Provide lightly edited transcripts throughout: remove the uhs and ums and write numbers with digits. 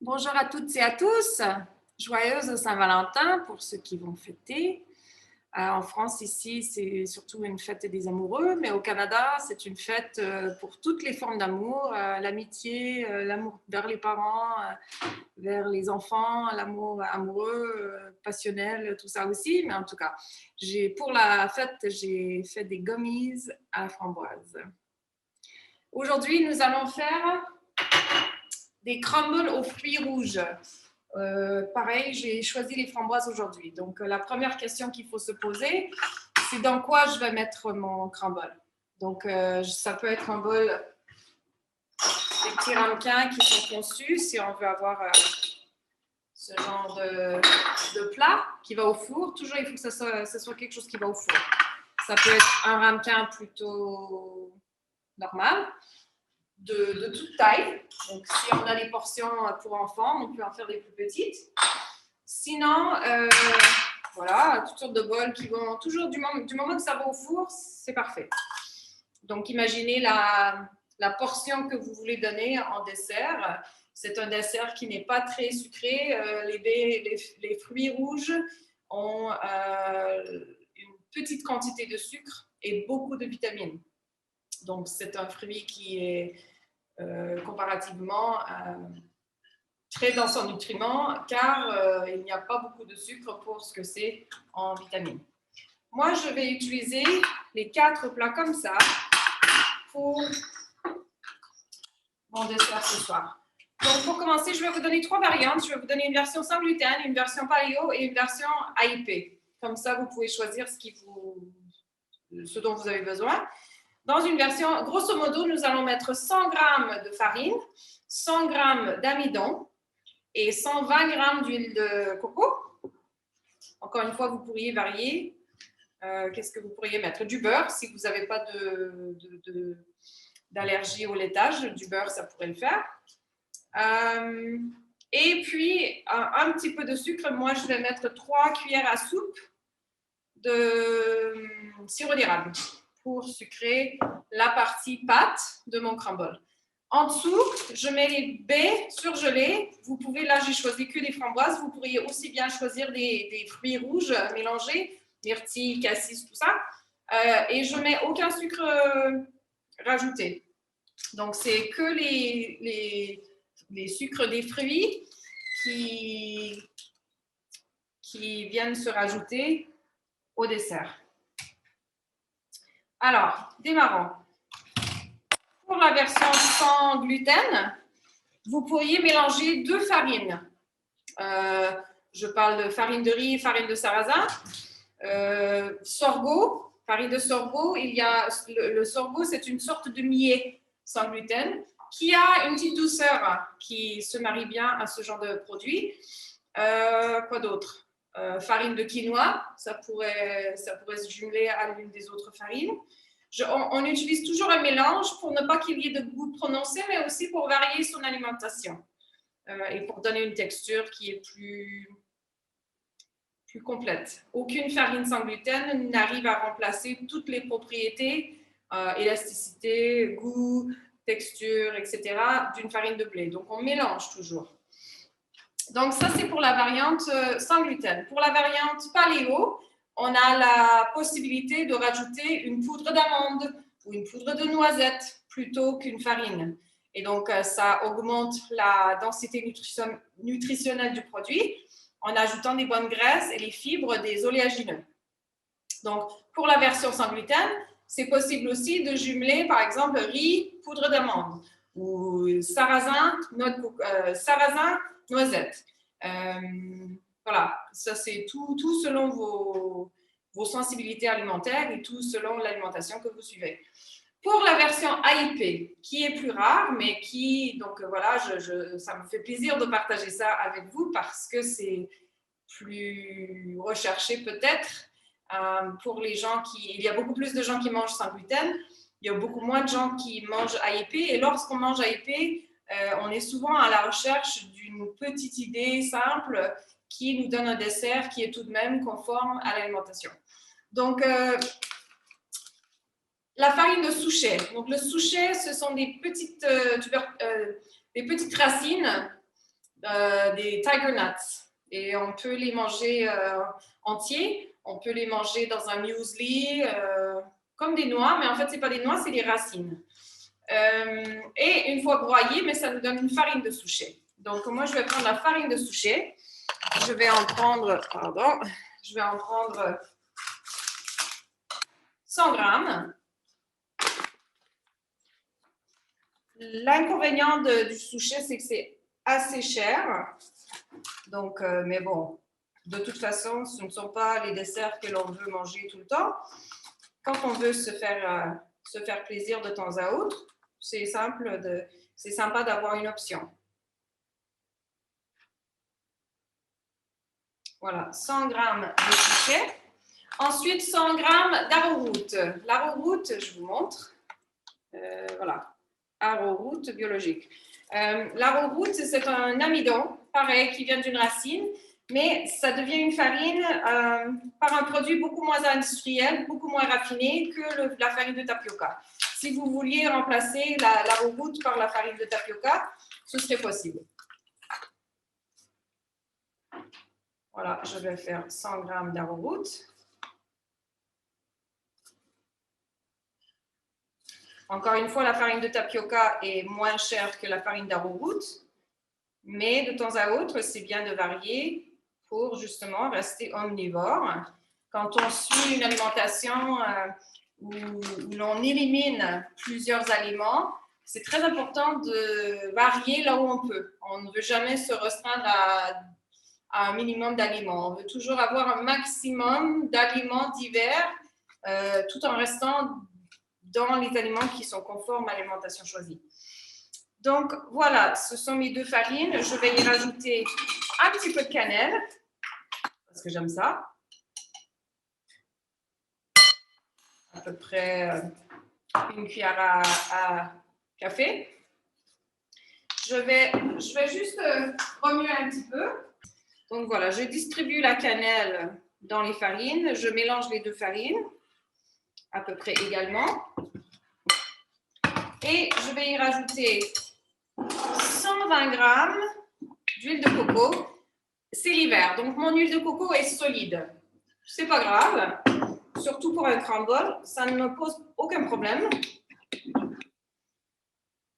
Bonjour à toutes et à tous. Joyeuse Saint-Valentin pour ceux qui vont fêter. En France, ici, c'est surtout une fête des amoureux, mais au Canada, c'est une fête pour toutes les formes d'amour, l'amitié, l'amour vers les parents, vers les enfants, l'amour amoureux, passionnel, tout ça aussi. Mais en tout cas, pour la fête, j'ai fait des gummies à framboise. Aujourd'hui, nous allons faire des crumbles aux fruits rouges. Pareil, j'ai choisi les framboises aujourd'hui. Donc, la première question qu'il faut se poser, c'est dans quoi je vais mettre mon crumble. Donc, ça peut être un bol, des petits ramequins qui sont conçus si on veut avoir ce genre de plat qui va au four. Toujours, il faut que ce soit quelque chose qui va au four. Ça peut être un ramequin plutôt normal, de toute taille. Donc, si on a des portions pour enfants, on peut en faire des plus petites. Sinon, voilà, toutes sortes de bols qui vont toujours, du moment que ça va au four, c'est parfait. Donc, imaginez la portion que vous voulez donner en dessert. C'est un dessert qui n'est pas très sucré. Les fruits rouges ont une petite quantité de sucre et beaucoup de vitamines. Donc, c'est un fruit qui est comparativement très dense en nutriments, car il n'y a pas beaucoup de sucre pour ce que c'est en vitamines. Moi, je vais utiliser les 4 plats comme ça pour mon dessert ce soir. Donc, pour commencer, je vais vous donner 3 variantes. Je vais vous donner une version sans gluten, une version paléo et une version AIP. Comme ça, vous pouvez choisir ce dont vous avez besoin. Dans une version, grosso modo, nous allons mettre 100 g de farine, 100 g d'amidon et 120 g d'huile de coco. Encore une fois, vous pourriez varier. Qu'est-ce que vous pourriez mettre? Du beurre, si vous n'avez pas d'allergie au laitage, du beurre, ça pourrait le faire. Et puis, un petit peu de sucre. Moi, je vais mettre 3 cuillères à soupe de sirop d'érable pour sucrer la partie pâte de mon crumble. En dessous, je mets les baies surgelées. Vous pouvez, là, j'ai choisi que des framboises. Vous pourriez aussi bien choisir des fruits rouges mélangés, myrtille, cassis, tout ça. Et je mets aucun sucre rajouté. Donc, c'est que les sucres des fruits qui viennent se rajouter au dessert. Alors, démarrons. Pour la version sans gluten, vous pourriez mélanger 2 farines. Je parle de farine de riz et farine de sarrasin. Sorgho, farine de sorgho. Le sorgho, c'est une sorte de millet sans gluten qui a une petite douceur qui se marie bien à ce genre de produit. Quoi d'autre? Farine de quinoa, ça pourrait se jumeler à l'une des autres farines. On utilise toujours un mélange pour ne pas qu'il y ait de goût prononcé, mais aussi pour varier son alimentation et pour donner une texture qui est plus complète. Aucune farine sans gluten n'arrive à remplacer toutes les propriétés, élasticité, goût, texture, etc., d'une farine de blé. Donc, on mélange toujours. Donc, ça, c'est pour la variante sans gluten. Pour la variante paléo, on a la possibilité de rajouter une poudre d'amande ou une poudre de noisette plutôt qu'une farine. Et donc, ça augmente la densité nutritionnelle du produit en ajoutant des bonnes graisses et les fibres des oléagineux. Donc, pour la version sans gluten, c'est possible aussi de jumeler, par exemple, riz, poudre d'amande ou sarrasin, noisette. Voilà, ça c'est tout selon vos sensibilités alimentaires et tout selon l'alimentation que vous suivez. Pour la version AIP, qui est plus rare, mais donc voilà, ça me fait plaisir de partager ça avec vous parce que c'est plus recherché peut-être pour les gens il y a beaucoup plus de gens qui mangent sans gluten, il y a beaucoup moins de gens qui mangent AIP, et lorsqu'on mange AIP, on est souvent à la recherche d'une petite idée simple qui nous donne un dessert qui est tout de même conforme à l'alimentation. Donc, la farine de souchet. Donc, le souchet, ce sont des petites racines des tiger nuts. Et on peut les manger entiers, on peut les manger dans un muesli, comme des noix, mais en fait, ce n'est pas des noix, c'est des racines. Et une fois broyées, mais ça nous donne une farine de souchet. Donc, moi, je vais prendre la farine de souchet. Je vais en prendre 100 grammes. L'inconvénient du souchet, c'est que c'est assez cher. Donc, mais bon, de toute façon, ce ne sont pas les desserts que l'on veut manger tout le temps. Quand on veut se faire plaisir de temps à autre, c'est sympa d'avoir une option. Voilà, 100 grammes de souchet. Ensuite, 100 grammes d'arrowroot. L'arrowroot, je vous montre. Voilà, arrowroot biologique. L'arrowroot, c'est un amidon, pareil, qui vient d'une racine, mais ça devient une farine par un produit beaucoup moins industriel, beaucoup moins raffiné que la farine de tapioca. Si vous vouliez remplacer l'arrowroot par la farine de tapioca, ce serait possible. Voilà, je vais faire 100 grammes d'arrowroot. Encore une fois, la farine de tapioca est moins chère que la farine d'arrowroot, mais de temps à autre, c'est bien de varier pour justement rester omnivore. Quand on suit une alimentation où l'on élimine plusieurs aliments, c'est très important de varier là où on peut. On ne veut jamais se restreindre à un minimum d'aliments. On veut toujours avoir un maximum d'aliments divers tout en restant dans les aliments qui sont conformes à l'alimentation choisie. Donc, voilà, ce sont mes deux farines. Je vais y rajouter un petit peu de cannelle, parce que j'aime ça. À peu près une cuillère à café. Je vais juste remuer un petit peu. Donc, voilà, je distribue la cannelle dans les farines. Je mélange les deux farines, à peu près également. Et je vais y rajouter 120 grammes d'huile de coco. C'est l'hiver, donc mon huile de coco est solide. C'est pas grave, surtout pour un crumble, ça ne me pose aucun problème.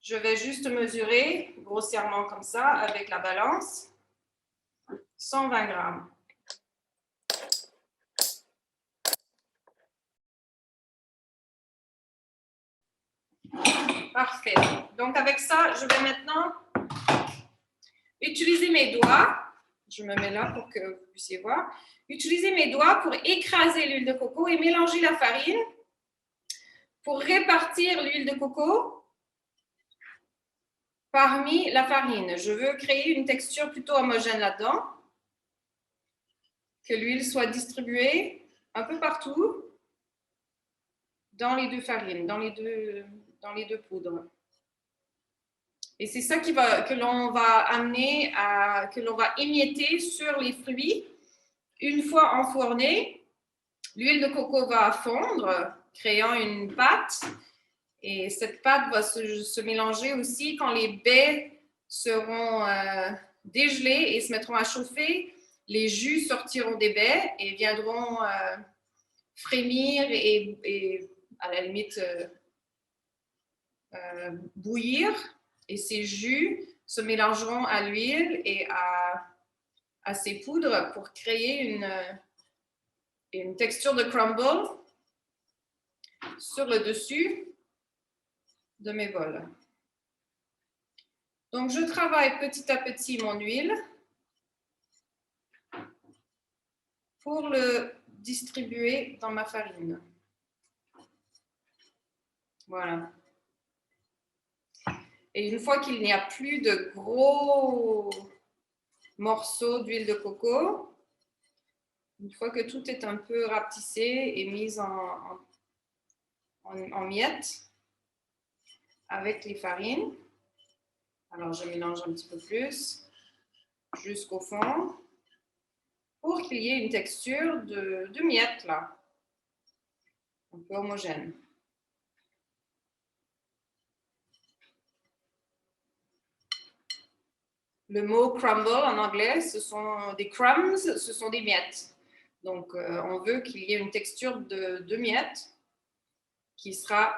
Je vais juste mesurer grossièrement comme ça avec la balance. 120 grammes. Parfait. Donc avec ça, je vais maintenant utiliser mes doigts. Je me mets là pour que vous puissiez voir. Utiliser mes doigts pour écraser l'huile de coco et mélanger la farine pour répartir l'huile de coco parmi la farine. Je veux créer une texture plutôt homogène là-dedans, que l'huile soit distribuée un peu partout dans les deux farines, dans les deux poudres. Et c'est ça que l'on va amener que l'on va émietter sur les fruits. Une fois enfourné, l'huile de coco va fondre, créant une pâte. Et cette pâte va se mélanger aussi quand les baies seront dégelées et se mettront à chauffer. Les jus sortiront des baies et viendront frémir et à la limite bouillir. Et ces jus se mélangeront à l'huile et à ces poudres pour créer une texture de crumble sur le dessus de mes bols. Donc, je travaille petit à petit mon huile pour le distribuer dans ma farine. Voilà. Et une fois qu'il n'y a plus de gros morceaux d'huile de coco, une fois que tout est un peu rapetissé et mis en miettes avec les farines, alors je mélange un petit peu plus jusqu'au fond pour qu'il y ait une texture de miettes là, un peu homogène. Le mot crumble en anglais, ce sont des crumbs, ce sont des miettes. Donc, on veut qu'il y ait une texture de miettes qui fera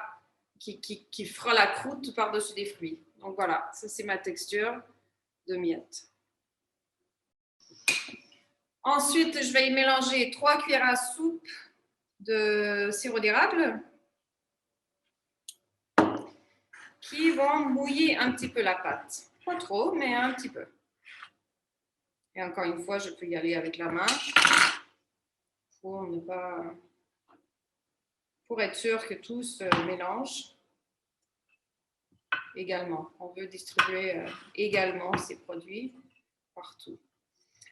la croûte par-dessus des fruits. Donc voilà, ça c'est ma texture de miettes. Ensuite, je vais y mélanger 3 cuillères à soupe de sirop d'érable qui vont mouiller un petit peu la pâte. Pas trop, mais un petit peu. Et encore une fois, je peux y aller avec la main pour être sûr que tout se mélange également. On veut distribuer également ces produits partout.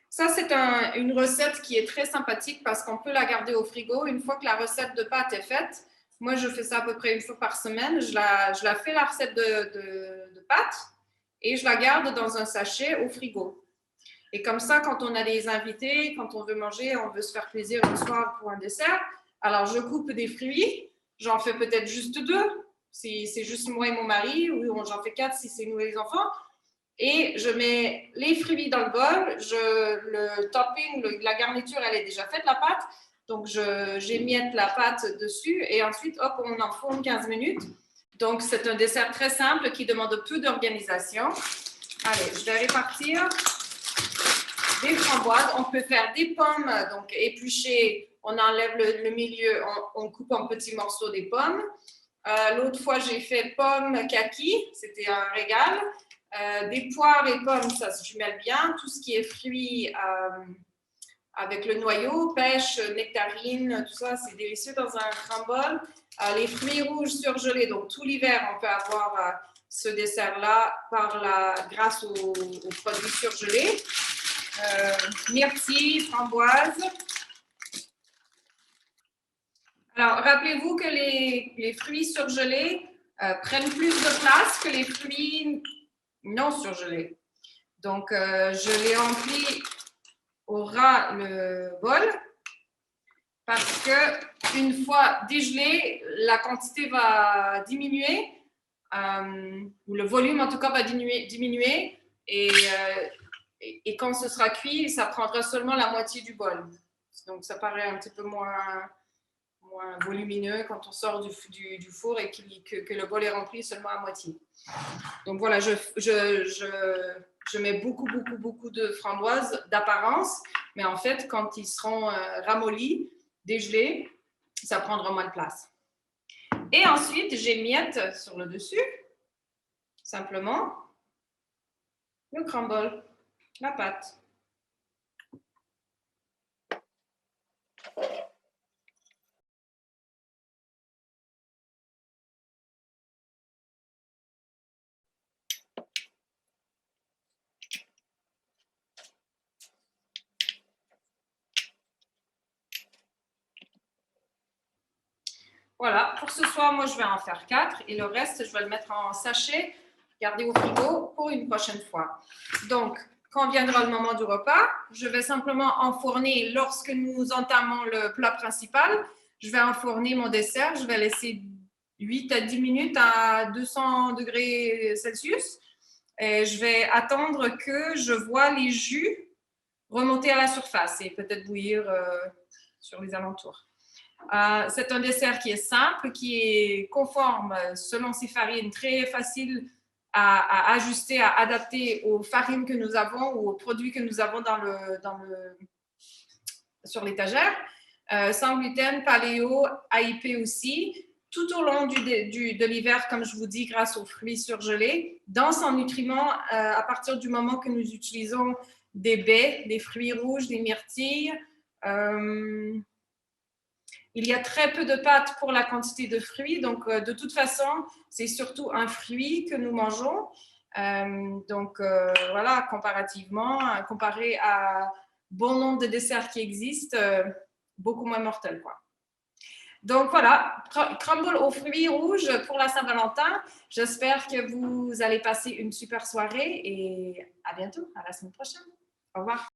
Ça, c'est une recette qui est très sympathique parce qu'on peut la garder au frigo. Une fois que la recette de pâte est faite, moi, je fais ça à peu près une fois par semaine. Je la fais, la recette de pâte, et je la garde dans un sachet au frigo. Et comme ça, quand on a des invités, quand on veut manger, on veut se faire plaisir le soir pour un dessert, alors je coupe des fruits. J'en fais peut-être juste 2, si c'est juste moi et mon mari, ou j'en fais 4 si c'est nous et les enfants. Et je mets les fruits dans le bol, le topping, la garniture, elle est déjà faite, la pâte. Donc, j'émiette la pâte dessus et ensuite, hop, on enfourne 15 minutes. Donc, c'est un dessert très simple qui demande peu d'organisation. Allez, je vais répartir des framboises. On peut faire des pommes, donc épluchées. On enlève le milieu, on coupe en petits morceaux des pommes. L'autre fois, j'ai fait pommes kaki, c'était un régal. Des poires et pommes, ça se jumelle bien. Tout ce qui est fruits avec le noyau, pêche, nectarine, tout ça, c'est délicieux dans un crumble. Les fruits rouges surgelés, donc tout l'hiver, on peut avoir ce dessert-là grâce aux produits surgelés. Myrtilles, framboises. Alors, rappelez-vous que les fruits surgelés prennent plus de place que les fruits non surgelés. Donc, je les remplis au ras le bol parce que une fois dégelé, la quantité va diminuer, ou le volume en tout cas va diminuer et quand ce sera cuit, ça prendra seulement la moitié du bol. Donc, ça paraît un petit peu moins volumineux quand on sort du four et que le bol est rempli seulement à moitié. Donc voilà, je mets beaucoup de framboises d'apparence, mais en fait, quand ils seront ramollis, dégelés, ça prendra moins de place. Et ensuite, j'émiette sur le dessus, simplement, le crumble, la pâte. Voilà, pour ce soir, moi, je vais en faire 4 et le reste, je vais le mettre en sachet, garder au frigo pour une prochaine fois. Donc, quand viendra le moment du repas, je vais simplement enfourner, lorsque nous entamons le plat principal, je vais enfourner mon dessert, je vais laisser 8 à 10 minutes à 200 degrés Celsius et je vais attendre que je vois les jus remonter à la surface et peut-être bouillir sur les alentours. C'est un dessert qui est simple, qui est conforme selon ses farines, très facile à ajuster, à adapter aux farines que nous avons ou aux produits que nous avons sur l'étagère. Sans gluten, paléo, AIP aussi. Tout au long de l'hiver, comme je vous dis, grâce aux fruits surgelés, dense en nutriments à partir du moment que nous utilisons des baies, des fruits rouges, des myrtilles. Il y a très peu de pâtes pour la quantité de fruits, donc de toute façon, c'est surtout un fruit que nous mangeons. Voilà, comparativement, comparé à bon nombre de desserts qui existent, beaucoup moins mortels, quoi. Donc voilà, crumble aux fruits rouges pour la Saint-Valentin. J'espère que vous allez passer une super soirée et à bientôt, à la semaine prochaine. Au revoir.